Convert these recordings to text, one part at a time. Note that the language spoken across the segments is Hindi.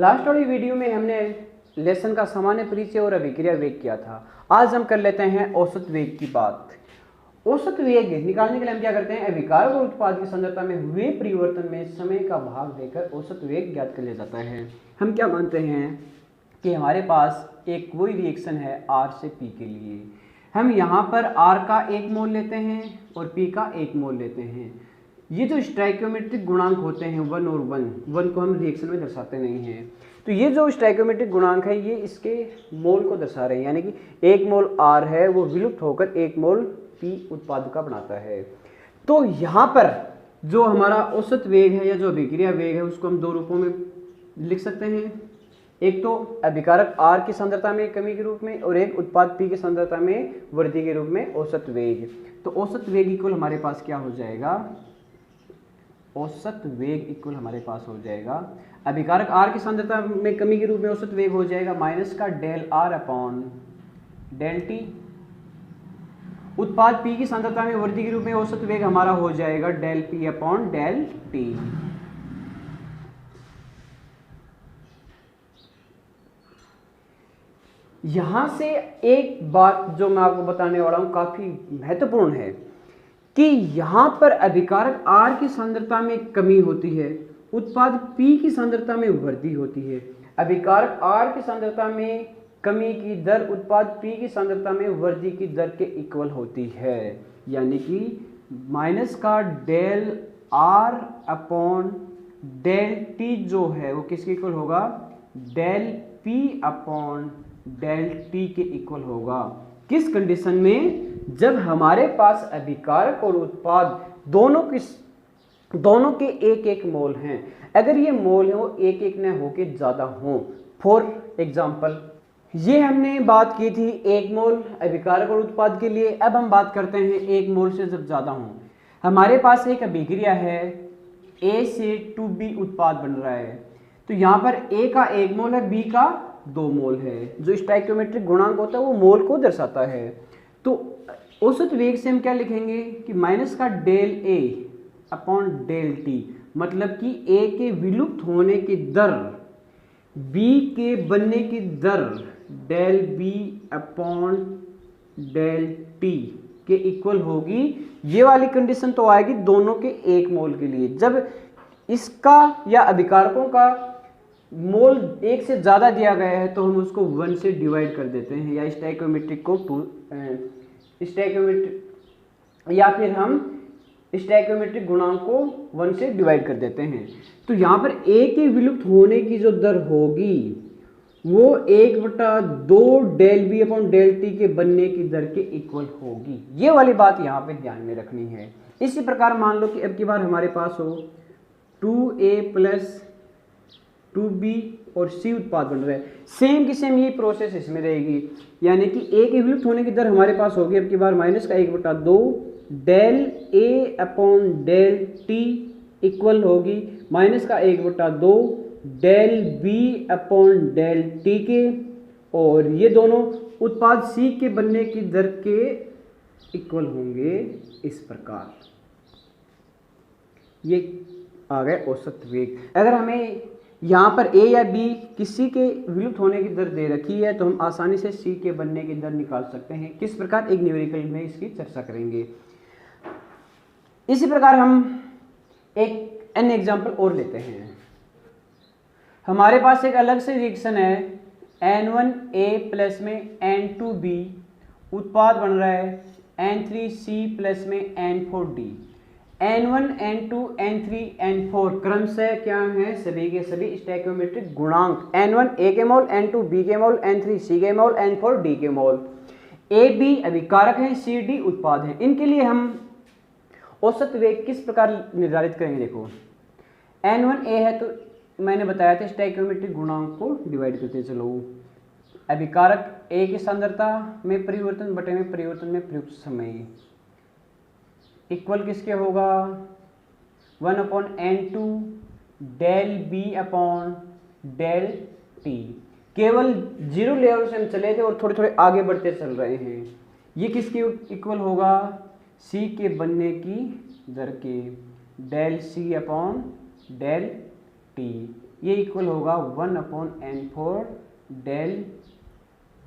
लास्ट वाली वीडियो में हमने लेसन का सामान्य परिचय और अभिक्रिया वेग किया था। आज हम कर लेते हैं औसत वेग की बात। औसत वेग निकालने के लिए हम क्या करते हैं, अभिकारक और उत्पाद की सांद्रता में हुए परिवर्तन में समय का भाग देकर औसत वेग ज्ञात कर लिया जाता है। हम क्या मानते हैं कि हमारे पास एक कोई रिएक्शन है R से P के लिए, हम यहाँ पर R का 1 मोल लेते हैं और P का 1 मोल लेते हैं। ये जो स्टोइकियोमेट्रिक गुणांक होते हैं 1 और 1 को हम रिएक्शन में दर्शाते नहीं हैं, तो ये जो स्टोइकियोमेट्रिक गुणांक है ये इसके मोल को दर्शा रहे हैं, यानी कि 1 मोल R है वो विलुप्त होकर 1 मोल P उत्पाद का बनाता है। तो यहाँ पर जो हमारा औसत वेग है या जो अभिक्रिया वेग है उसको हम दो रूपों में लिख सकते हैं, एक तो अभिकारक R की सांद्रता में कमी के रूप में और एक उत्पाद P की सांद्रता में वृद्धि के रूप में औसत वेग। तो औसत वेग इक्वल हमारे पास क्या हो जाएगा, औसत वेग इक्वल हमारे पास हो जाएगा अभिकारक R की सांद्रता में कमी के रूप में औसत वेग हो जाएगा माइनस का del R upon del T। उत्पाद P की सांद्रता में वृद्धि के रूप में औसत वेग हमारा हो जाएगा del P upon del T। यहां से एक बात जो मैं आपको बताने वाला हूं काफी महत्वपूर्ण है कि यहां पर अभिकारक R की सांद्रता में कमी होती है, उत्पाद P की सांद्रता में वृद्धि होती है। अभिकारक R की सांद्रता में कमी की दर उत्पाद P की सांद्रता में वृद्धि की दर के इक्वल होती है, यानी कि माइनस का del R upon del T जो है वो किसके इक्वल होगा, del P upon del T के इक्वल होगा। किस कंडीशन में, जब हमारे पास अभिकारक और उत्पाद दोनों के एक एक मोल हैं। अगर ये मोल है वो एक एक न होके ज्यादा हो। फॉर एग्जाम्पल ये हमने बात की थी 1 मोल अभिकारक और उत्पाद के लिए। अब हम बात करते हैं 1 मोल से जब ज्यादा हो। हमारे पास एक अभिक्रिया है, A से 2B उत्पाद बन रहा है, तो यहाँ पर A का 1 मोल है, B का 2 मोल है। जो स्टोइकियोमेट्रिक गुणांक होता है वो मोल को दर्शाता है। तो औसत वेग से हम क्या लिखेंगे कि माइनस का del A upon del T, मतलब कि A के विलुप्त होने की दर B के बनने की दर del B upon del T के इक्वल होगी। ये वाली कंडीशन तो आएगी दोनों के 1 मोल के लिए। जब इसका या अभिकारकों का मोल 1 से ज़्यादा दिया गया है तो हम उसको 1 से डिवाइड कर देते हैं, या स्टोइकियोमेट्रिक को स्टोइकियोमेट्रिक या फिर हम स्टोइकियोमेट्रिक गुणांक को 1 से डिवाइड कर देते हैं। तो यहाँ पर A के विलुप्त होने की जो दर होगी वो 1/2 del B upon del T के बनने की दर के इक्वल होगी। ये वाली बात यहाँ पे ध्यान में रखनी है। इसी प्रकार मान लो कि अब की बार हमारे पास हो 2A प्लस 2B और C उत्पाद बन रहा है, सेम की सेम ये प्रोसेस इसमें रहेगी, यानी कि A के विलुप्त होने की दर हमारे पास होगी अब की बार माइनस का 1/2 del A upon del T equal होगी माइनस का 1/2 del B upon del T के, और ये दोनों उत्पाद C के बनने की दर के इक्वल होंगे इस प्रकार। ये आ गए औसत वेग। अगर हमें यहाँ पर A या B किसी के विलुप्त होने की दर दे रखी है तो हम आसानी से C के बनने की दर निकाल सकते हैं। किस प्रकार, एक न्यूमेरिकल में इसकी चर्चा करेंगे। इसी प्रकार हम एक अन्य एग्जांपल और लेते हैं। हमारे पास एक अलग से रिएक्शन है N1A प्लस में N2B उत्पाद बन रहा है N3C प्लस में N4D। N1, N2, N3, N4 क्रमशः क्या है, सभी के सभी स्टोइकियोमेट्रिक गुणांक। N1 A के मोल, N2 B के मोल, N3 C के मोल, N4 D के मोल। A B अभिकारक हैं, C D उत्पाद हैं। इनके लिए हम औसत वेग किस प्रकार निर्धारित करेंगे, देखो N1A है तो मैंने बताया था स्टोइकियोमेट्रिक गुणांक को डिवाइड करते चलो। अभिकारक A की सांद्रता में परिवर्तन बटे में परिवर्तन में प्रयुक्त समय इक्वल किसके होगा 1 upon N2 del B upon del T। केवल 0 लेवल से हम चले थे और थोड़े थोड़े आगे बढ़ते चल रहे हैं। ये किसके इक्वल होगा, C के बनने की दर के del C upon del T। ये इक्वल होगा 1/n4 del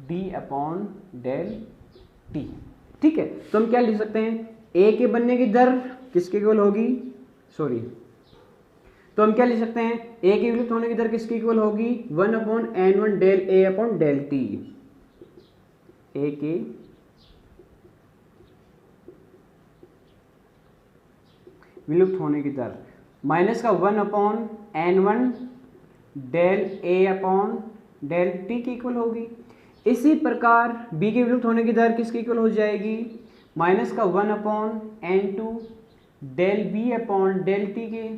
D upon del T. ठीक है, तो हम क्या लिख सकते हैं, ए के बनने की दर किसके इक्वल होगी, सॉरी, तो हम क्या लिख सकते हैं, ए के विलुप्त होने की दर किसकी इक्वल होगी, 1/n1 del A upon del T. ए के विलुप्त होने की दर माइनस का 1/n1 del A upon del T की इक्वल होगी। इसी प्रकार बी के विलुप्त होने की दर किसकी इक्वल हो जाएगी, माइनस का 1/n2 del B upon del T के।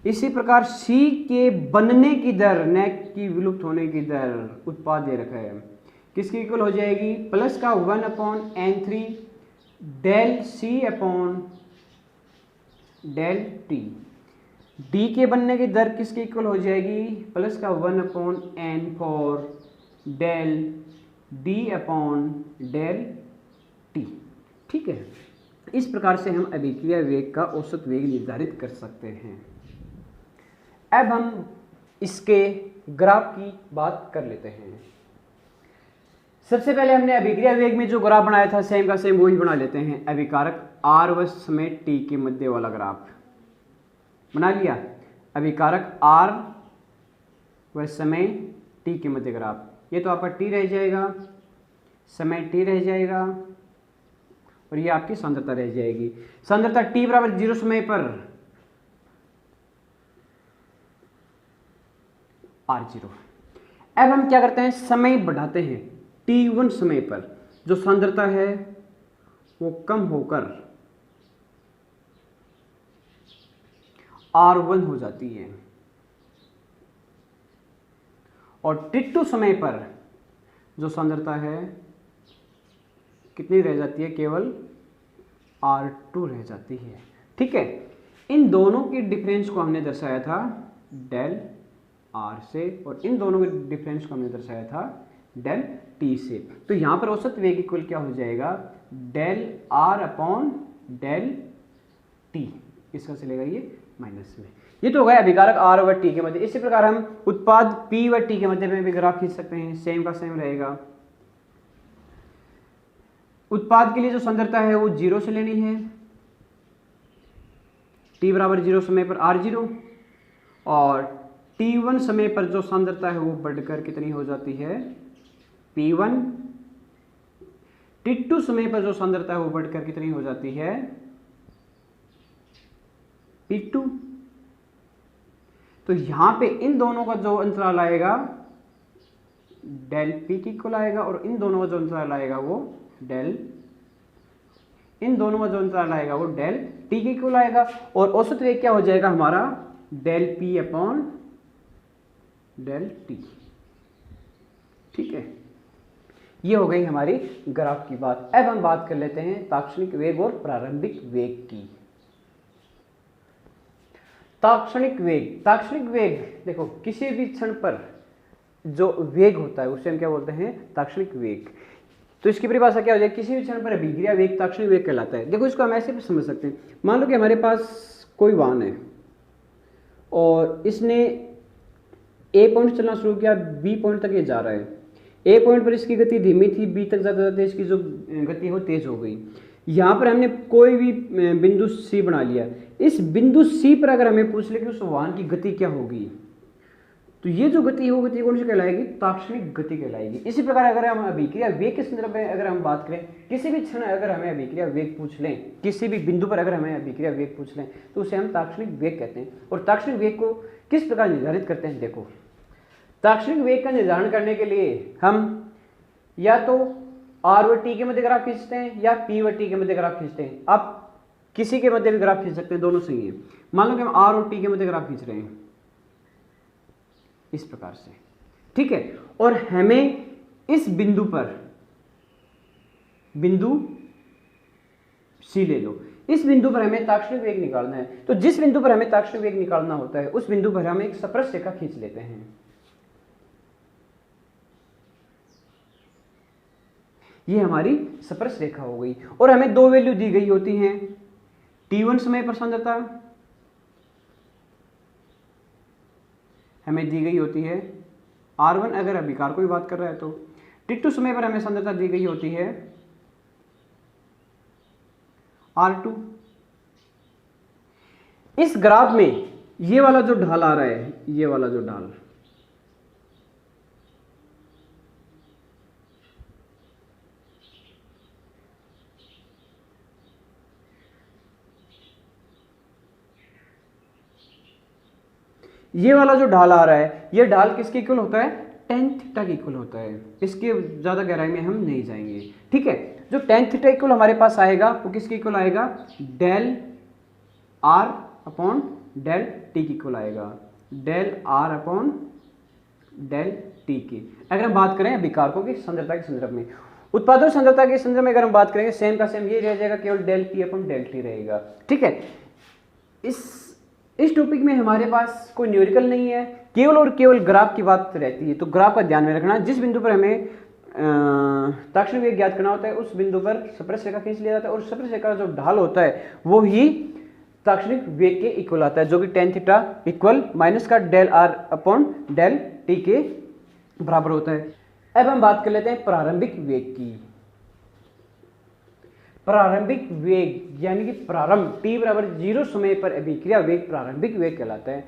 इसी प्रकार सी के बनने की दर, न की विलुप्त होने की दर, उत्पाद दे रखा है, किसकी इक्वल हो जाएगी, प्लस का 1/n3 del C upon del T. D के बनने की दर किसकी इक्वल हो जाएगी, प्लस का 1/n4 del D upon del T. ठीक है, इस प्रकार से हम अभिक्रिया वेग का औसत वेग निर्धारित कर सकते हैं। अब हम इसके ग्राफ की बात कर लेते हैं। सबसे पहले हमने अभिक्रिया वेग में जो ग्राफ बनाया था सेम का सेम वही बना लेते हैं। अभिकारक R व समय t के मध्य वाला ग्राफ बना लिया। अभिकारक R व समय t के मध्य ग्राफ, ये तो आपका t रह जाएगा, समय t रह जाएगा और ये आपकी सांद्रता रह जाएगी। सांद्रता t बराबर 0 समय पर R0। अब हम क्या करते हैं, समय बढ़ाते हैं। t1 समय पर जो सांद्रता है वो कम होकर R1 हो जाती है और t2 समय पर जो सांद्रता है कितनी रह जाती है, केवल R2 रह जाती है। ठीक है, इन दोनों के डिफरेंस को हमने दर्शाया था डेल R से और इन दोनों के डिफरेंस को हमने दर्शाया था डेल T से। तो यहाँ पर औसत वेग इक्वल क्या हो जाएगा, del R upon del T, इसका चलेगा ये माइनस में। ये तो हो गया अभिकारक R व T के मध्य। इसी प्रकार हम उत्पाद P व T के मध्य में भी ग्राफ खींच सकते हैं, सेम का सेम रहेगा। उत्पाद के लिए जो सांद्रता है वो 0 से लेनी है, t बराबर 0 समय पर R0 और t1 समय पर जो सांद्रता है वो बढ़कर कितनी हो जाती है, P1। t2 समय पर जो सांद्रता है वो बढ़कर कितनी हो जाती है, P2। तो यहां पे इन दोनों का जो अंतराल आएगा डेल P की इक्वल आएगा और इन दोनों का जो अंतराल आएगा वो डेल T के इक्वल आएगा और औसत वेग क्या हो जाएगा हमारा, del P upon del T। ठीक है, ये हो गई हमारी ग्राफ की बात। अब हम बात कर लेते हैं तात्क्षणिक वेग और प्रारंभिक वेग की। तात्क्षणिक वेग देखो, किसी भी क्षण पर जो वेग होता है उसे हम क्या बोलते हैं, तात्क्षणिक वेग। तो इसकी परिभाषा क्या हो जाएगी, किसी भी क्षण पर अभिक्रिया वेग तात्क्षणिक वेग कहलाता है। देखो, इसको हम ऐसे भी समझ सकते हैं। मान लो कि हमारे पास कोई वाहन है और इसने ए पॉइंट चलना शुरू किया, बी पॉइंट तक ये जा रहा है। ए पॉइंट पर इसकी गति धीमी थी, बी तक जाते जाते इसकी जो गति है वो तेज हो गई। यहाँ पर हमने कोई भी बिंदु सी बना लिया। इस बिंदु सी पर अगर हमें पूछ ले कि उस वाहन की गति क्या होगी, तो ये जो गति है वो गति कौन सी कहलाएगी, तात्क्षणिक गति कहलाएगी। इसी प्रकार अगर हम अभिक्रिया वेग के संदर्भ में अगर हम बात करें, किसी भी क्षण अगर हमें अभिक्रिया वेग पूछ लें, किसी भी बिंदु पर अगर हमें अभिक्रिया वेग पूछ लें, तो उसे हम तात्क्षणिक वेग कहते हैं। और तात्क्षणिक वेग को किस प्रकार निर्धारित करते हैं, देखो, तात्क्षणिक वेग का निर्धारण करने के लिए हम या तो R व T के मध्य ग्राफ खींचते हैं या P व T के मध्य ग्राफ खींचते हैं। आप किसी के मध्य भी ग्राफ खींच सकते हैं, दोनों सही है। मान लो कि हम R और T के मध्य ग्राफ खींच रहे हैं इस प्रकार से, ठीक है, और हमें इस बिंदु पर, बिंदु C ले लो, इस बिंदु पर हमें तात्क्षणिक वेग निकालना है। तो जिस बिंदु पर हमें तात्क्षणिक वेग निकालना होता है उस बिंदु पर हम एक स्पर्श रेखा खींच लेते हैं। ये हमारी स्पर्श रेखा हो गई और हमें दो वैल्यू दी गई होती हैं, t1 समय पर सांद्रता हमें दी गई होती है R1, अगर अभिकार को भी बात कर रहा है तो T2 समय पर हमें सांद्रता दी गई होती है R2। इस ग्राफ में ये वाला जो ढाल आ रहा है, ये वाला जो ढाल, ये वाला जो ढाल आ रहा है, ये ढाल किसके इक्वल होता है? tan थीटा के इक्वल होता है। इसके ज़्यादा गहराई में हम नहीं जाएंगे, ठीक है। जो tan थीटा इक्वल हमारे पास आएगा वो किसके इक्वल आएगा? Del R upon del T के इक्वल आएगा, del R upon del T के। अगर हम बात करें विकारकों की सांद्रता के संदर्भ में, उत्पादों सांद्रता के संदर्भ में अगर हम बात करेंगे, सेम का सेम ये रह जाएगा, केवल del P upon del T रहेगा, ठीक है। इस टॉपिक में हमारे पास कोई न्यूमेरिकल नहीं है, केवल और केवल ग्राफ की बात रहती है। तो ग्राफ का ध्यान में रखना, जिस बिंदु पर हमें ताक्षणिक वेग ज्ञात करना होता है उस बिंदु पर स्पर्श रेखा खींच लिया जाता है, और स्पर्श रेखा का जो ढाल होता है वो ही ताक्षणिक वेग के इक्वल आता है, जो कि tan थीटा इक्वल माइनस का del R upon del T के बराबर होता है। अब हम बात कर लेते हैं प्रारंभिक वेग की। प्रारंभिक वेग यानी कि प्रारंभ t बराबर 0 समय पर अभिक्रिया वेग प्रारंभिक वेग कहलाता है।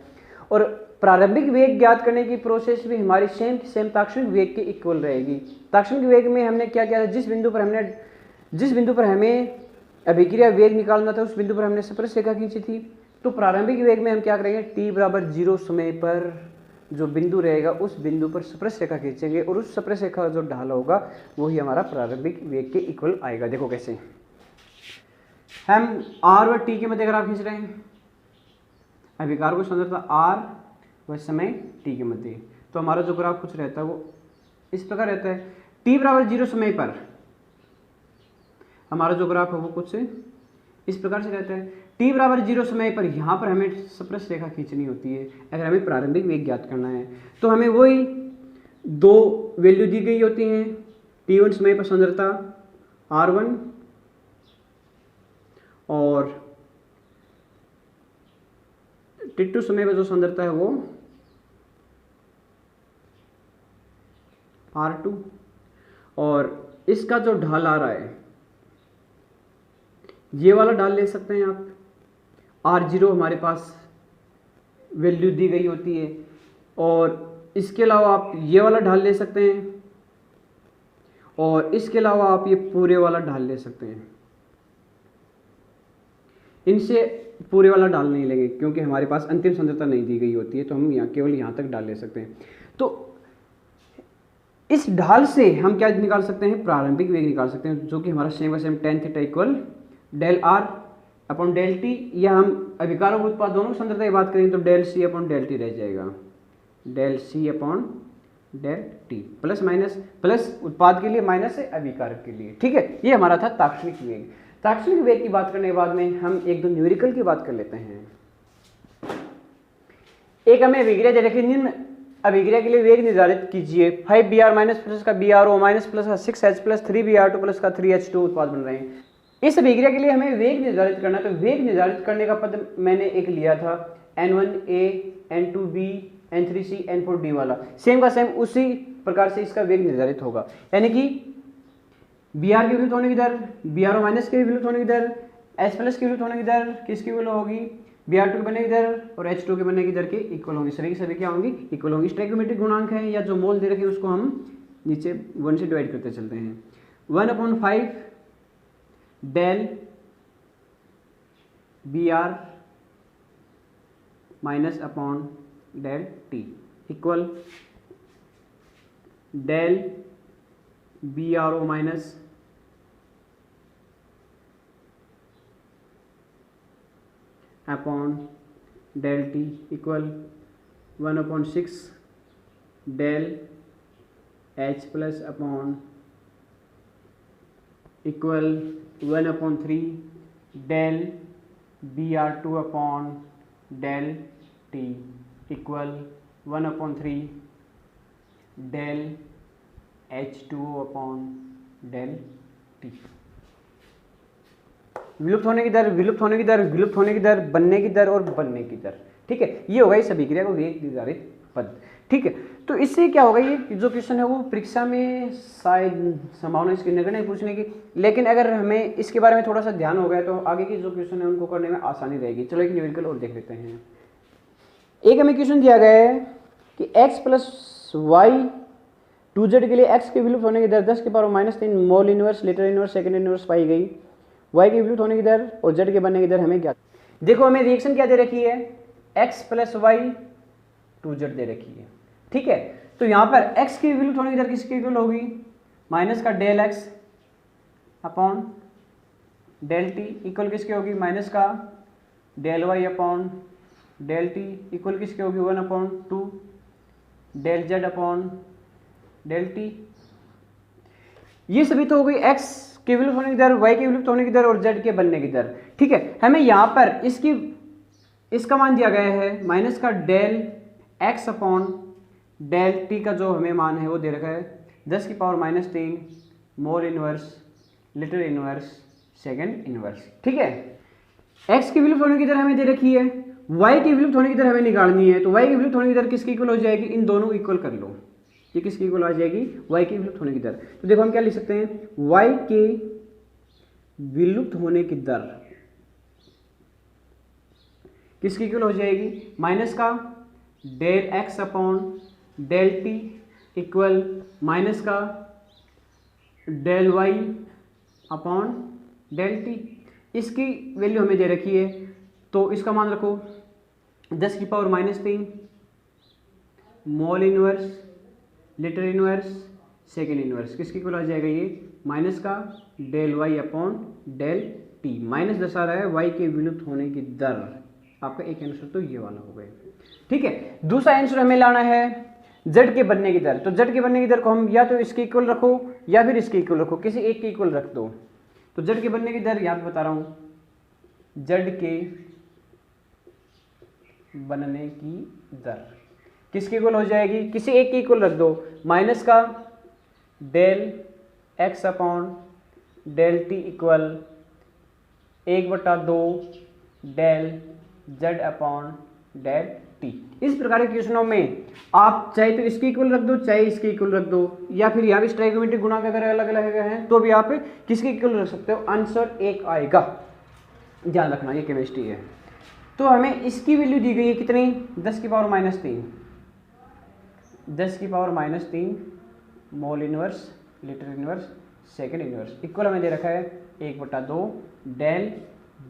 और प्रारंभिक वेग ज्ञात करने की प्रोसेस भी हमारी सेम ताक्षणिक वेग के इक्वल रहेगी। ताक्षणिक वेग में हमने क्या किया था, जिस बिंदु पर हमें अभिक्रिया वेग निकालना था उस बिंदु पर हमने स्पर्श रेखा खींची थी। तो प्रारंभिक वेग में हम क्या करेंगे, t बराबर 0 समय पर जो बिंदु रहेगा उस बिंदु पर स्पर्श रेखा खींचेंगे, और उस स्पर्श रेखा का जो ढाल होगा वही हमारा प्रारंभिक वेग के इक्वल आएगा। देखो कैसे, हम R व T के मध्य ग्राफ खींच रहे हैं, अभिकार को सांद्रता R व समय T के मध्य, तो हमारा जो ग्राफ कुछ रहता है वो इस प्रकार रहता है। t बराबर 0 समय पर हमारा जो ग्राफ है वो कुछ इस प्रकार से रहता है। t बराबर 0 समय पर यहाँ पर हमें स्पर्श रेखा खींचनी होती है अगर हमें प्रारंभिक वेग ज्ञात करना है। तो हमें वही दो वैल्यू दी गई होती हैं, t1 समय पर सांद्रता R1 और t2 समय पर जो सांद्रता है वो R2, और इसका जो ढाल आ रहा है ये वाला ढाल ले सकते हैं आप। R0 हमारे पास वैल्यू दी गई होती है, और इसके अलावा आप ये वाला ढाल ले सकते हैं, और इसके अलावा आप ये पूरे वाला ढाल ले सकते हैं। इनसे पूरे वाला ढाल नहीं लेंगे क्योंकि हमारे पास अंतिम सांद्रता नहीं दी गई होती है, तो हम यहाँ केवल यहाँ तक डाल ले सकते हैं। तो इस ढाल से हम क्या निकाल सकते हैं, प्रारंभिक वेग निकाल सकते हैं, जो कि हमारा same tan theta equal del R upon del T, या हम अभिकार और उत्पाद दोनों की सांद्रता की बात करेंगे तो del C upon del T रह जाएगा, del C upon del T, plus minus, plus उत्पाद के लिए माइनस है अभिकार के लिए, ठीक है। ये हमारा था ताक्षणिक वेग। ताक्षणिक वेग की बात करने के बाद में हम एक दो न्यूमेरिकल की बात कर लेते हैं। एक हमें अभिक्रिया दे रखी, निम्न अभिक्रिया के लिए वेग निर्धारित कीजिए। 5Br माइनस प्लस का BrO माइनस प्लस का 6H प्लस 3Br2 प्लस का 3H2 उत्पाद बन रहे हैं। इस अभिक्रिया के लिए हमें वेग निर्धारित करना है, तो वेग निर्धारित करने का पद मैंने एक लिया था N1A N2B N3C N4D वाला, सेम का सेम उसी प्रकार से इसका वेग निर्धारित होगा। यानी कि Br की विलुप्त होने की दर, BrO माइनस की विलुप्त होने की दर, H प्लस की विलुप्त होने की दर किसकी इक्वल होगी, Br2 के बनने की दर और H2 के बनने की दर के इक्वल होंगी। सभी की सभी क्या होंगी, इक्वल होंगी। स्टोइकियोमेट्रिक गुणांक है या जो मोल दे रखे हैं उसको हम नीचे 1 से डिवाइड करते चलते हैं। 1/5 del Br minus upon del T equal del BrO minus upon del T equal 1/6 del H plus upon equal 1/3 del Br2 upon del T equal 1/3 del H2O upon del T। विलुप्त होने की दर, विलुप्त होने की दर, विलुप्त होने की दर, बनने की दर और बनने की दर, ठीक है। ये होगा इस अभिक्रिया को वेग निर्धारित पद। ठीक है, तो इससे क्या होगा, ये जो क्वेश्चन है वो परीक्षा में शायद संभावना इसकी नगण्य है पूछने की, लेकिन अगर हमें इसके बारे में थोड़ा सा ध्यान हो गया तो आगे की जो क्वेश्चन है उनको करने में आसानी रहेगी। चलो एक न्यूमेरिकल और देख लेते हैं। एक हमें क्वेश्चन दिया गया है कि x प्लस वाई 2z के लिए x के विलुप्त होने की दर 10⁻³ mole inverse, litre inverse, second inverse पाई गई। y के विलुप्त होने की दर और z के बनने की दर हमें क्या, देखो हमें रिएक्शन क्या दे रखी है, x प्लस वाई 2z दे रखी है। ठीक है, तो यहाँ पर x की विलुप्त होने की दर किसके इक्वल होगी, माइनस का del x upon del T equal किसके होगी, माइनस का del y upon del T equal किसके होगी 1/2 del z upon del T. ये सभी तो हो गई x के विलुप्त होने की दर, y के विलुप्त होने की दर और z के बनने की दर। ठीक है, हमें यहाँ पर इसका मान दिया गया है माइनस का del x upon del T का जो हमें मान है वो दे रखा है 10⁻³ mole inverse, litre inverse, second inverse. ठीक है, x की विलुप्त होने की दर हमें दे रखी है, y की विलुप्त होने की दर हमें निकालनी है, तो y की विलुप्त होने की दर किसकी इक्वल हो जाएगी, इन दोनों इक्वल कर लो, ये किसकी इक्वल आ जाएगी, y की विलुप्त होने की दर। तो देखो हम क्या लिख सकते हैं, y के विलुप्त होने की दर किसकी इक्वल हो जाएगी, माइनस का del x upon del T equal minus का del y upon del T. इसकी वैल्यू हमें दे रखी है, तो इसका मान रखो 10⁻³ mole inverse, litre inverse, second inverse, किसकी इक्वल आ जाएगा ये, माइनस का del y upon del T. Minus दर्शा रहा है y के विलुप्त होने की दर। आपका एक आंसर तो ये वाला हो गया। ठीक है, दूसरा आंसर हमें लाना है z के बनने की दर। तो z के बनने की दर को हम या तो इसके इक्वल रखो या फिर इसके इक्वल रखो, किसी एक के इक्वल रख दो। तो z के बनने की दर यहाँ पे बता रहा हूँ, z के बनने की दर किसकी इक्वल हो जाएगी, किसी एक की इक्वल रख दो, माइनस का del x upon del T equal 1/2 del z upon del T. इस प्रकार के क्वेश्चनों में आप चाहे तो इसकी इक्वल रख दो, चाहे इसकी इक्वल रख दो, या फिर यहाँ भी ट्राइगोनोमेट्रिक गुणांक अगर अलग अलग हैं तो भी आप किसकी इक्वल रख सकते हो, आंसर एक आएगा। ध्यान रखना ये केमिस्ट्री है। तो हमें इसकी वैल्यू दी गई है कितनी, 10⁻³ 10⁻³ mole inverse, litre inverse, second inverse equal हमें दे रखा है 1/2 del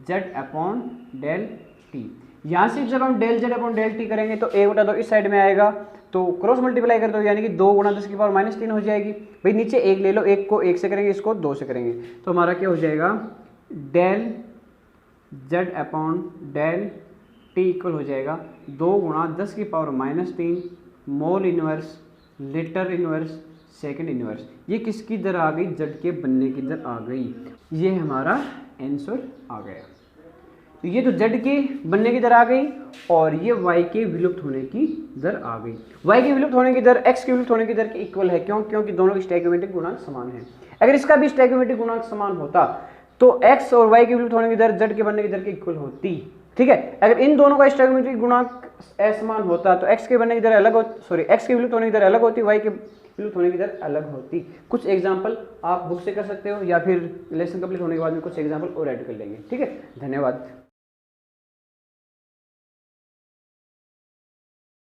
z upon del T. यहाँ से जब हम del z upon del T करेंगे तो 1/2 इस साइड में आएगा, तो क्रॉस मल्टीप्लाई कर दो, यानी कि 2 × 10⁻³ हो जाएगी। भाई नीचे 1 ले लो, 1 को 1 से करेंगे, इसको 2 से करेंगे, तो हमारा क्या हो जाएगा, del z upon del T equal हो जाएगा 2 × 10⁻³ mole inverse, litre inverse, second inverse. ये किसकी दर आ गई, z के बनने की दर आ गई। ये हमारा आंसर आ गया। तो ये तो z के बनने की दर आ गई और ये y के विलुप्त होने की दर आ गई। y के विलुप्त होने की दर x के विलुप्त होने की दर के इक्वल है। क्यों, क्योंकि दोनों की स्टैइकोमेट्रिक गुणांक समान है। अगर इसका भी स्टैइकोमेट्रिक गुणांक समान होता तो x और y के विलुप्त होने की दर z के बनने की दर के इक्वल होती। ठीक है, अगर इन दोनों का स्टैइकोमेट्रिक गुणांक असमान होता तो x के बनने की दर अलग होती, सॉरी x के विलुप्त होने की दर अलग होती, y के विलुप्त होने की दर अलग होती। कुछ एग्जाम्पल आप बुक से कर सकते हो या फिर लेसन कंप्लीट होने के बाद में कुछ एग्जाम्पल और ऐड कर लेंगे। ठीक है, धन्यवाद।